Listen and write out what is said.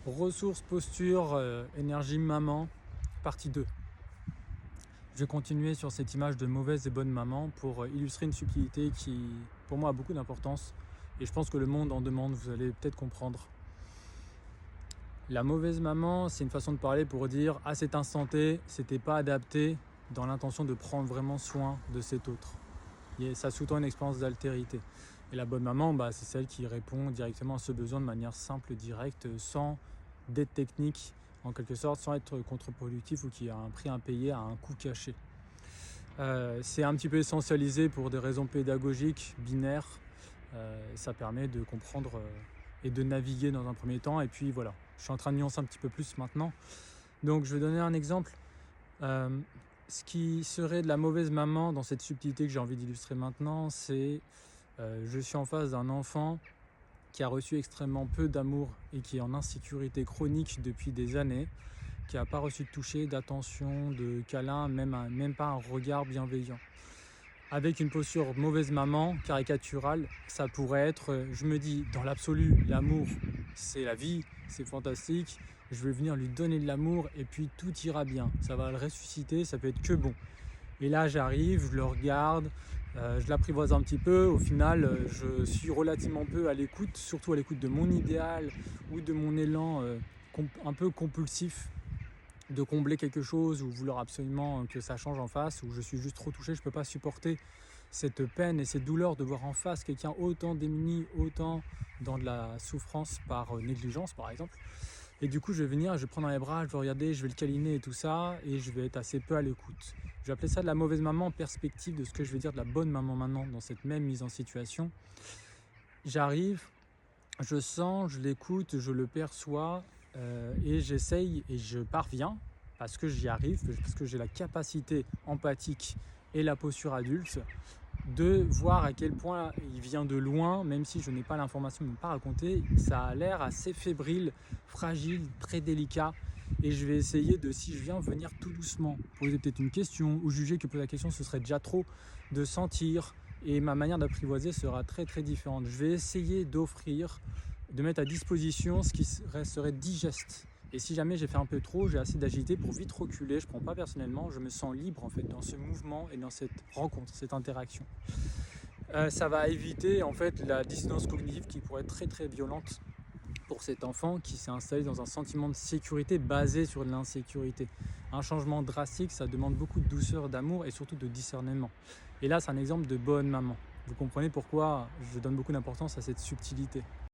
Ressources, posture, énergie, maman, partie 2. Je vais continuer sur cette image de mauvaise et bonne maman pour illustrer une subtilité qui, pour moi, a beaucoup d'importance et je pense que le monde en demande, vous allez peut-être comprendre. La mauvaise maman, c'est une façon de parler pour dire à cet instant T, c'était pas adapté dans l'intention de prendre vraiment soin de cet autre. Et ça sous-tend une expérience d'altérité. Et la bonne maman, c'est celle qui répond directement à ce besoin de manière simple, directe, sans d'aide technique, en quelque sorte, sans être contre-productif ou qui a un prix à payer, à un coût caché. C'est un petit peu essentialisé pour des raisons pédagogiques, binaires. Ça permet de comprendre et de naviguer dans un premier temps. Et puis voilà, je suis en train de nuancer un petit peu plus maintenant. Donc je vais donner un exemple. Ce qui serait de la mauvaise maman dans cette subtilité que j'ai envie d'illustrer maintenant, c'est je suis en face d'un enfant qui a reçu extrêmement peu d'amour et qui est en insécurité chronique depuis des années, qui n'a pas reçu de toucher, d'attention, de câlin, même pas un regard bienveillant. Avec une posture mauvaise maman, caricaturale, ça pourrait être, je me dis, dans l'absolu, l'amour, c'est la vie, c'est fantastique, je vais venir lui donner de l'amour et puis tout ira bien, ça va le ressusciter, ça peut être que bon. Et là j'arrive, je le regarde, je l'apprivoise un petit peu, au final je suis relativement peu à l'écoute, surtout à l'écoute de mon idéal ou de mon élan un peu compulsif de combler quelque chose ou vouloir absolument que ça change en face, ou je suis juste trop touché, je ne peux pas supporter cette peine et cette douleur de voir en face quelqu'un autant démuni, autant dans de la souffrance par négligence par exemple. Et du coup je vais venir, je vais prendre dans les bras, je vais regarder, je vais le câliner et tout ça, et je vais être assez peu à l'écoute. Je vais appeler ça de la mauvaise maman en perspective de ce que je vais dire de la bonne maman maintenant dans cette même mise en situation. J'arrive, je sens, je l'écoute, je le perçois et j'essaye et je parviens, parce que j'y arrive, parce que j'ai la capacité empathique et la posture adulte, de voir à quel point il vient de loin, même si je n'ai pas l'information, même pas raconté, ça a l'air assez fébrile, fragile, très délicat. Et je vais essayer de, si je viens, venir tout doucement, poser peut-être une question ou juger que poser la question ce serait déjà trop, de sentir, et ma manière d'apprivoiser sera très très différente. Je vais essayer d'offrir, de mettre à disposition ce qui serait digeste. Et si jamais j'ai fait un peu trop, j'ai assez d'agilité pour vite reculer, je ne prends pas personnellement, je me sens libre en fait dans ce mouvement et dans cette rencontre, cette interaction. Ça va éviter en fait la dissonance cognitive qui pourrait être très très violente pour cet enfant qui s'est installé dans un sentiment de sécurité basé sur l'insécurité. Un changement drastique, ça demande beaucoup de douceur, d'amour et surtout de discernement. Et là, c'est un exemple de bonne maman. Vous comprenez pourquoi je donne beaucoup d'importance à cette subtilité.